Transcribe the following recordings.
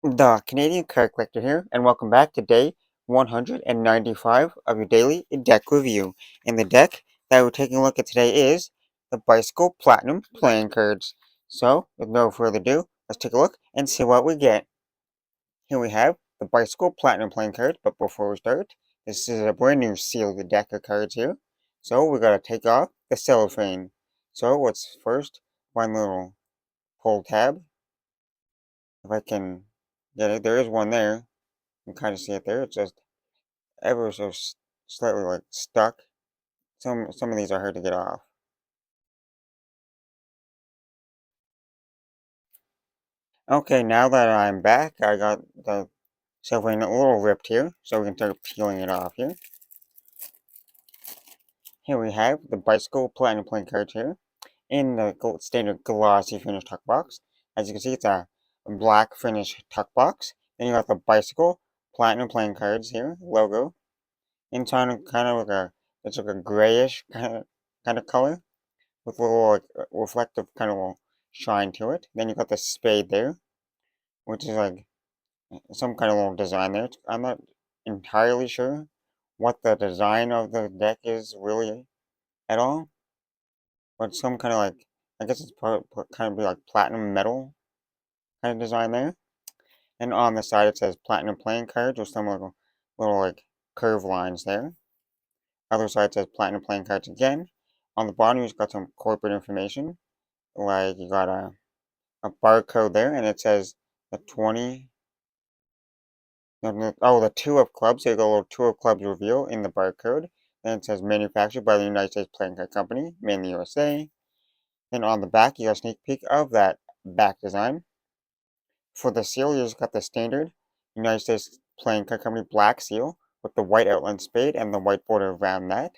The Canadian Card Collector here, and welcome back to day 195 of your daily deck review. And the deck that we're taking a look at today is the Bicycle Platinum Playing Cards. So, with no further ado, let's take a look and see what we get. Here we have the Bicycle Platinum Playing Card, but before we start, this is a brand new sealed deck of cards here. So, we gotta take off the cellophane. So, let's first one little pull tab. If I can get it, there is one there. You can kind of see it there. It's just ever so slightly like stuck. Some of these are hard to get off. Okay, now that I'm back, I got the cellophane a little ripped here, so we can start peeling it off here. Here we have the Bicycle Platinum playing cards here in the standard glossy finish tuck box. As you can see, it's a black finish tuck box. Then you got the Bicycle Platinum playing cards here, logo. Inside kind of like it's like a grayish kind of color with a little like reflective kind of little shine to it. Then you got the spade there, which is like some kind of little design there. I'm not entirely sure what the design of the deck is really at all, but some kind of like I guess it's kind of be like platinum metal kind of design there. And on the side it says platinum playing cards with some little like curve lines there. Other side says platinum playing cards again. On the bottom you've got some corporate information, like you got a barcode there, and it says the 20. Oh, the two of clubs. So you got a little two of clubs reveal in the barcode. Then it says manufactured by the United States Playing Card Company, made in the USA. Then on the back, you got a sneak peek of that back design. For the seal, you just got the standard United States Playing Card Company black seal with the white outline spade and the white border around that.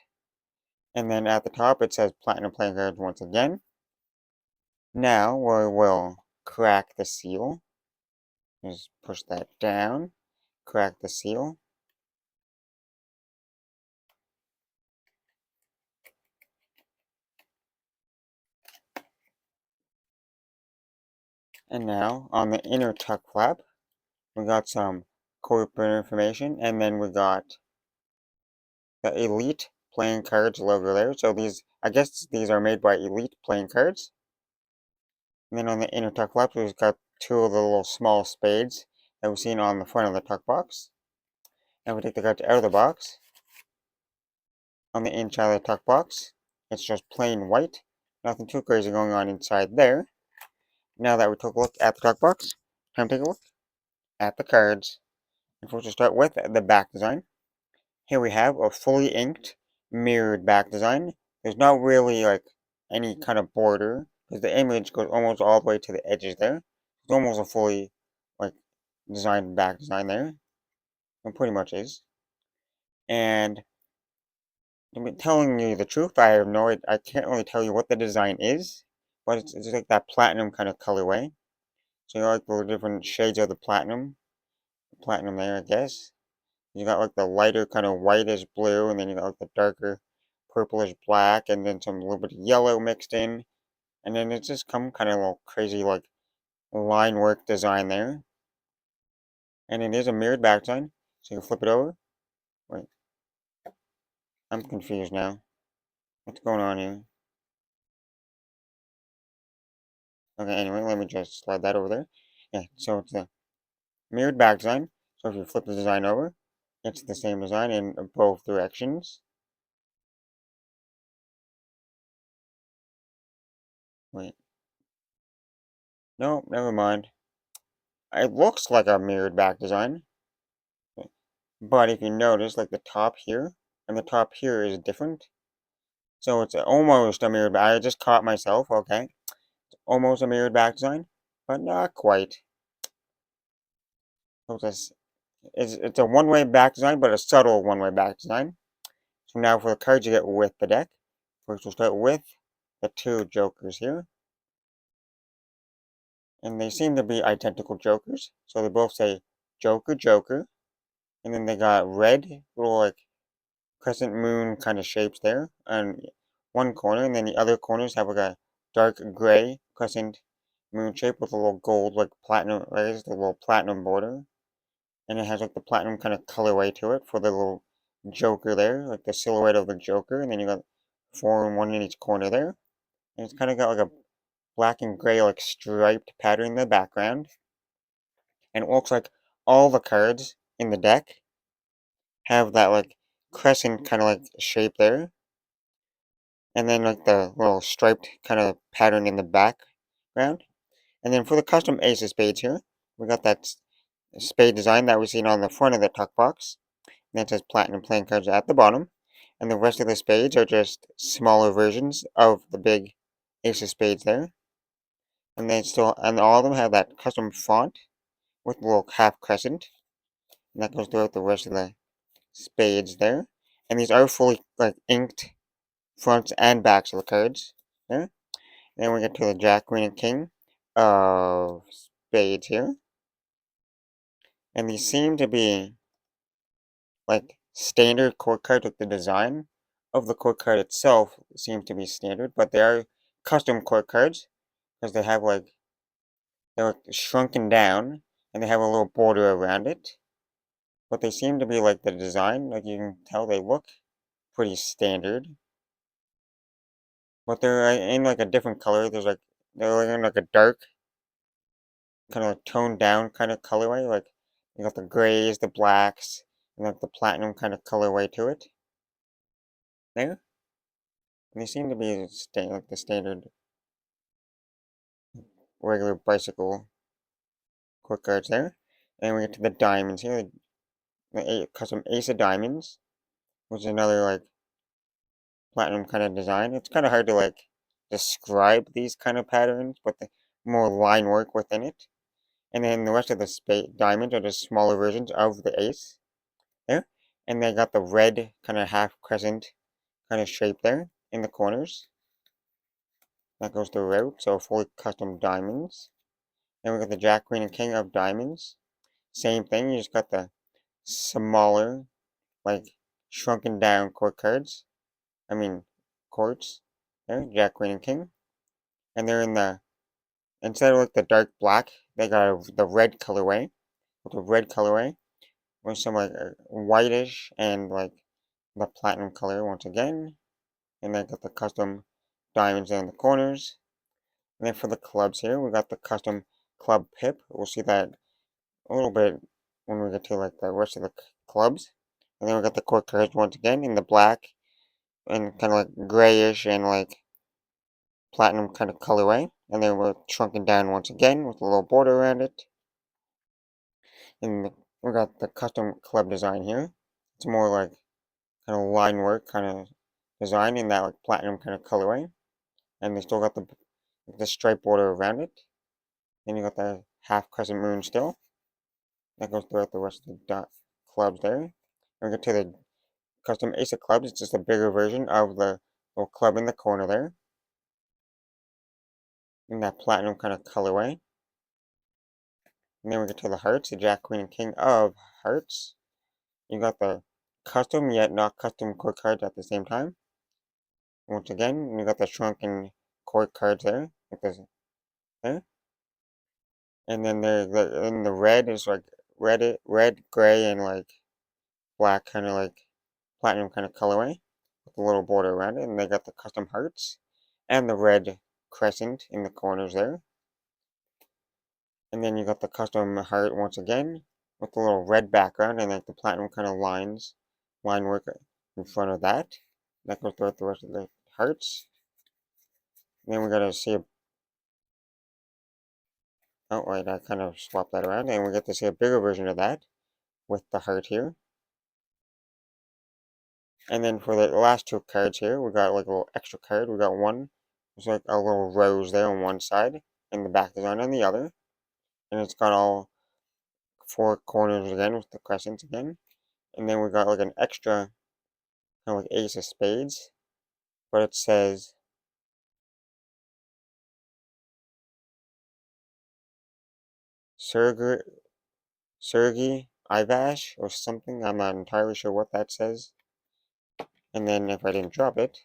And then at the top, it says Platinum Playing Cards once again. Now we will crack the seal. Just push that down, crack the seal. And now on the inner tuck flap, we got some corporate information, and then we got the Elite Playing Cards logo there. So these, I guess these are made by Elite Playing Cards. And then on the inner tuck flap, we've got two of the little small spades that we've seen on the front of the tuck box. And we take the cards out of the box. On the inside of the tuck box, it's just plain white. Nothing too crazy going on inside there. Now that we took a look at the tuck box, time to take a look at the cards. And first we'll start with the back design. Here we have a fully inked mirrored back design. There's not really like any kind of border because the image goes almost all the way to the edges there. It's almost a fully like designed back design there. It pretty much is. And I mean, telling you the truth, I have no I can't really tell you what the design is, but it's like that platinum kind of colorway. So you like the different shades of the platinum there, I guess. You got like the lighter kind of whitish blue, and then you got like the darker purplish black, and then some little bit of yellow mixed in, and then it's just come kind of a little crazy like line work design there. And it is a mirrored back design, so you can flip it over. Wait, I'm confused now. What's going on here? Okay, anyway, let me just slide that over there. Yeah, so it's a mirrored back design. So if you flip the design over, it's the same design in both directions. Wait, no, never mind. It looks like a mirrored back design. But if you notice, like the top here and the top here is different. So it's almost a mirrored back. I just caught myself, okay. It's almost a mirrored back design, but not quite. So it's a one-way back design, but a subtle one-way back design. So now for the cards you get with the deck, first we'll start with the two jokers here. And they seem to be identical jokers. So they both say Joker, Joker. And then they got red, little like crescent moon kind of shapes there on one corner, and then the other corners have like a dark gray crescent moon shape with a little gold, like platinum, raised a little platinum border. And it has like the platinum kind of colorway to it for the little Joker there, like the silhouette of the Joker. And then you got four and one in each corner there. And it's kind of got like a black and gray like striped pattern in the background. And it looks like all the cards in the deck have that like crescent kind of like shape there. And then like the little striped kind of pattern in the background. And then for the custom Ace of Spades here, we got that spade design that we've seen on the front of the tuck box. And that says platinum playing cards at the bottom. And the rest of the spades are just smaller versions of the big Ace of Spades there. And all of them have that custom font with a little half crescent. And that goes throughout the rest of the spades there. And these are fully like inked fronts and backs of the cards there. And then we get to the Jack, Queen, and King of Spades here. And these seem to be like standard court cards with the design of the court card itself seems to be standard, but they are custom court cards because they have like they're shrunken down and they have a little border around it. But they seem to be like the design, like you can tell they look pretty standard. But they're in like a different color. They're in like a dark, kind of like toned down kind of colorway. Like you got the grays, the blacks, and like the platinum kind of colorway to it. There. And they seem to be like the standard regular bicycle quick cards there. And we get to the diamonds here, the custom Ace of Diamonds, which is another like platinum kind of design. It's kind of hard to like describe these kind of patterns, but the more line work within it. And then the rest of the diamonds are just smaller versions of the ace there. And they got the red kind of half crescent kind of shape there in the corners. That goes throughout, so fully custom diamonds. Then we got the Jack, Queen, and King of Diamonds. Same thing, you just got the smaller, like shrunken down court cards. I mean, courts. There, Jack, Queen, and King. And they're in the, instead of like the dark black, they got the red colorway. With the red colorway. With some like whitish and like the platinum color once again. And then got the custom diamonds in the corners. And then for the clubs here, we got the custom club pip. We'll see that a little bit when we get to like the rest of the clubs. And then we got the court cards once again in the black and kind of like grayish and like platinum kind of colorway. And then we're shrunken down once again with a little border around it. And we got the custom club design here. It's more like kind of line work kind of design in that like platinum kind of colorway. And they still got the stripe border around it. Then you got the half crescent moon still. That goes throughout the rest of the clubs there. And we get to the custom Ace of Clubs. It's just a bigger version of the little club in the corner there. In that platinum kind of colorway. And then we get to the hearts, the Jack, Queen, and King of Hearts. You got the custom yet not custom court cards at the same time. Once again, you got the shrunken court cards there, like this there. And then in the red is like red, gray, and like black kind of like platinum kind of colorway with a little border around it. And they got the custom hearts and the red crescent in the corners there. And then you got the custom heart once again with the little red background and like the platinum kind of line work in front of that. That goes throughout the rest of the hearts. And then we gotta see oh wait, I kind of swapped that around and we get to see a bigger version of that with the heart here. And then for the last two cards here, we got like a little extra card. We got one, there's like a little rose there on one side and the back design on the other. And it's got all four corners again with the crescents again. And then we got like an extra kind of like Ace of Spades, but it says Sergey Ivash or something. I'm not entirely sure what that says. And then if I didn't drop it,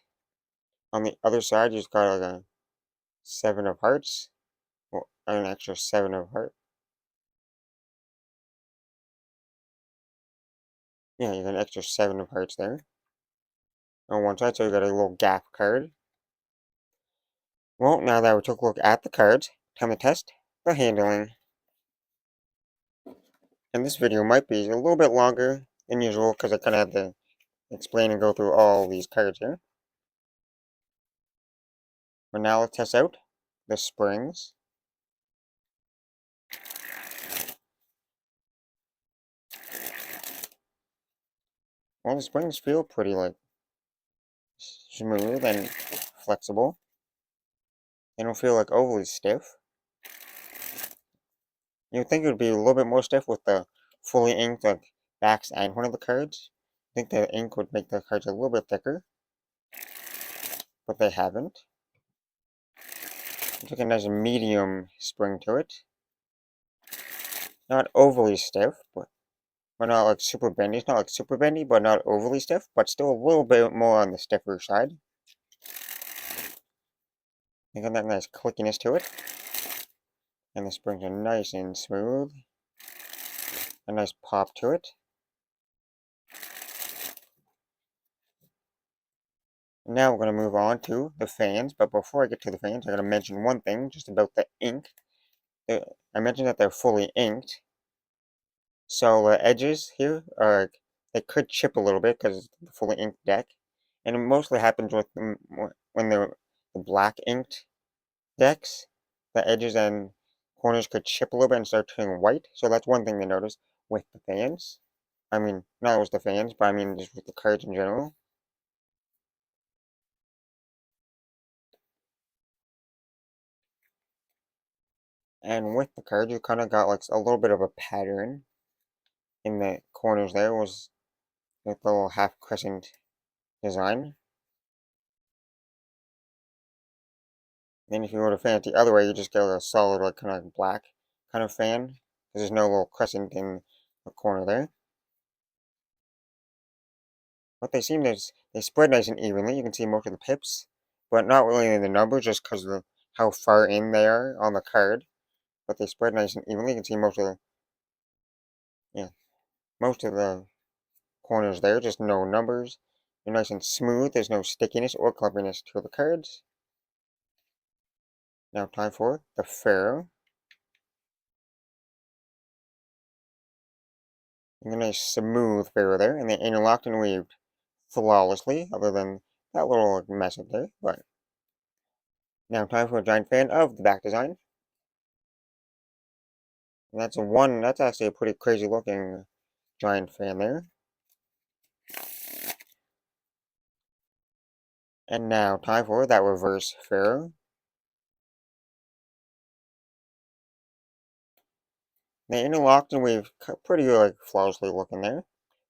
on the other side, you just got like a Seven of Hearts. Well, an extra 7 of heart. Yeah, you got an extra 7 of hearts there on one side, so you got a little gap card. Well, now that we took a look at the cards, time to test the handling. And this video might be a little bit longer than usual because I kind of had to explain and go through all these cards here. But now let's test out the springs. Well, the springs feel pretty like smooth and flexible. They don't feel like overly stiff. You'd think it would be a little bit more stiff with the fully inked like backs and one of the cards. I think the ink would make the cards a little bit thicker, but they haven't. It's like a nice medium spring to it. Not overly stiff, but not like super bendy. It's not like super bendy, but not overly stiff, but still a little bit more on the stiffer side. You got that nice clickiness to it. And the springs are nice and smooth. A nice pop to it. Now we're going to move on to the fans, but before I get to the fans, I got to mention one thing just about the ink. I mentioned that they're fully inked, so the edges here are, they could chip a little bit because it's a fully inked deck, and it mostly happens with when they're the black inked decks. The edges and corners could chip a little bit and start turning white, so that's one thing to notice with the fans. I mean, not with the fans, but I mean just with the cards in general. And with the cards, you kind of got like a little bit of a pattern in the corners there. Was like the little half crescent design. Then if you were to fan it the other way, you just get a solid like kind of like black kind of fan. Because there's no little crescent in the corner there. But they seem to, they spread nice and evenly. You can see most of the pips, but not really in the numbers just because of how far in they are on the card. But they spread nice and evenly. You can see most of the, yeah, most of the corners there, just no numbers. They're nice and smooth. There's no stickiness or clumpiness to the cards. Now time for the Pharaoh. And a nice smooth Pharaoh there, and they interlocked and weaved flawlessly, other than that little mess up there. But now time for a giant fan of the back design. And that's actually a pretty crazy looking giant fan there. And now time for that reverse Pharaoh. They interlocked and weaved pretty like flawlessly looking there.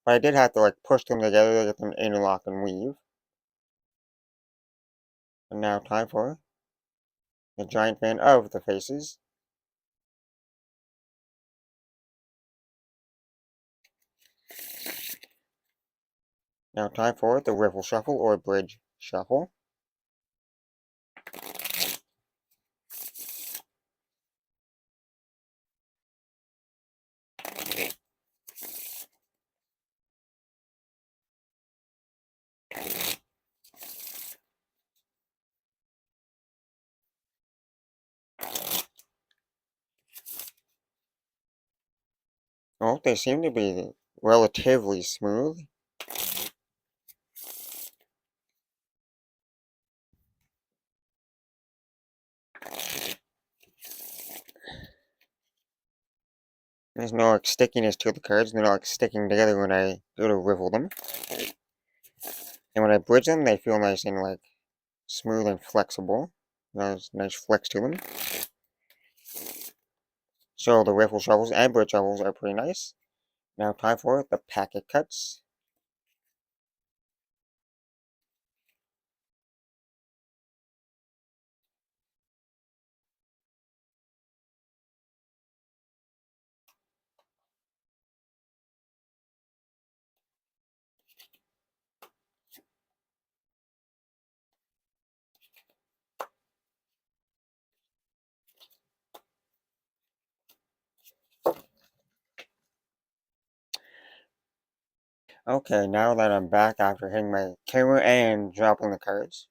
But I did have to like push them together to get them to interlock and weave. And now time for the giant fan of the faces. Now time for the riffle shuffle or bridge shuffle. Well, they seem to be relatively smooth. There's no like stickiness to the cards. They're not like sticking together when I go to riffle them. And when I bridge them, they feel nice and like smooth and flexible. There's nice flex to them. So the riffle shovels and bridge shovels are pretty nice. Now time for the packet cuts. Okay, now that I'm back after hitting my camera and dropping the cards,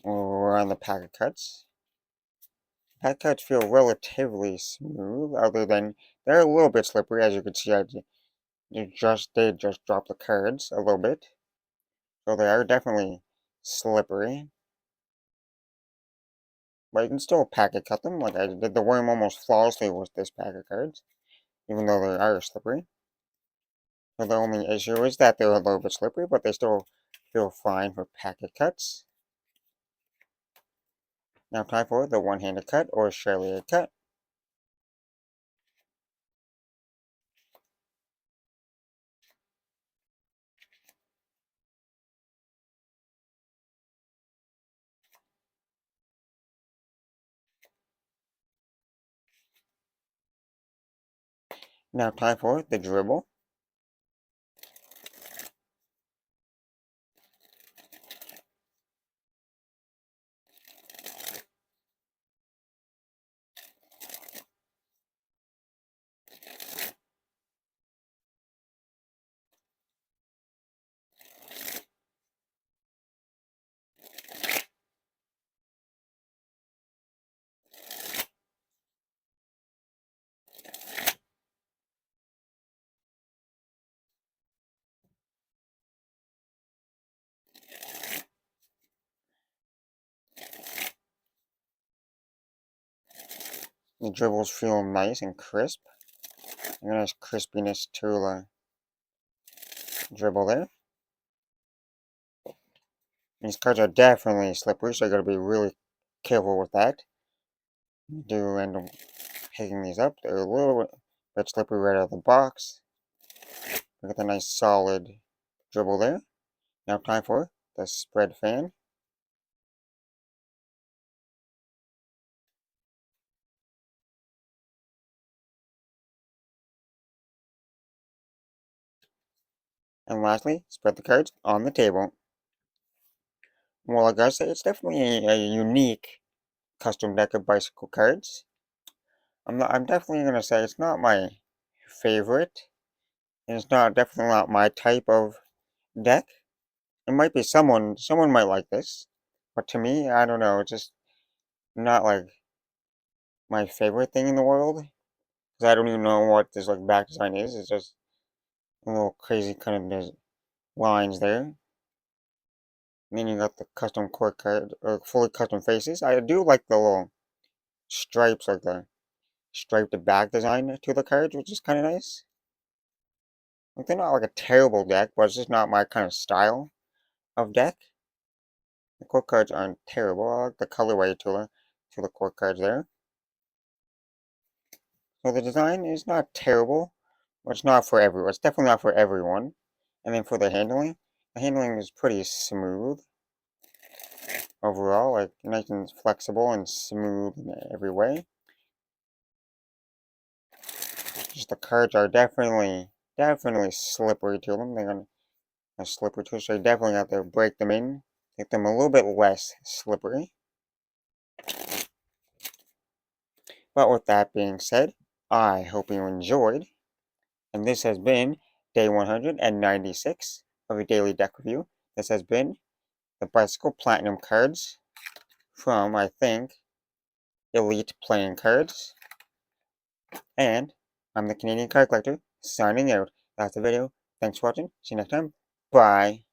we're on the pack of cards. Pack cards feel relatively smooth, other than they're a little bit slippery, as you can see. I did just drop the cards a little bit, so they are definitely slippery. But you can still packet cut them, like I did the worm almost flawlessly with this pack of cards, even though they are slippery. So the only issue is that they're a little bit slippery, but they still feel fine for packet cuts. Now time for the one-handed cut or Charlier cut. Now time for the dribble. The dribbles feel nice and crisp. A nice crispiness to the dribble there. These cards are definitely slippery, so you gotta be really careful with that. You do end up picking these up. They're a little bit slippery right out of the box. Look at the nice solid dribble there. Now time for the spread fan. And lastly, spread the cards on the table. Well, I gotta say, it's definitely a unique custom deck of bicycle cards. I'm definitely gonna say it's not my favorite. And it's not definitely not my type of deck. It might be someone might like this. But to me, I don't know, it's just not like my favorite thing in the world. Because I don't even know what this like back design is. It's just a little crazy kind of lines there. And then you got the custom core card, or fully custom faces. I do like the little stripes, like the striped back design to the cards, which is kind of nice. Like they're not like a terrible deck, but it's just not my kind of style of deck. The core cards aren't terrible. I like the colorway to the core cards there. So the design is not terrible, but it's not for everyone. It's definitely not for everyone. And then for the handling is pretty smooth overall, like nice and flexible and smooth in every way. Just the cards are definitely slippery to them. They're gonna slippery to, so you definitely have to break them in, make them a little bit less slippery. But with that being said, I hope you enjoyed, and this has been day 196 of a daily deck review. This has been the Bicycle Platinum cards from, I think, Elite Playing Cards. And I'm the Canadian Card Collector, signing out. That's the video. Thanks for watching. See you next time. Bye.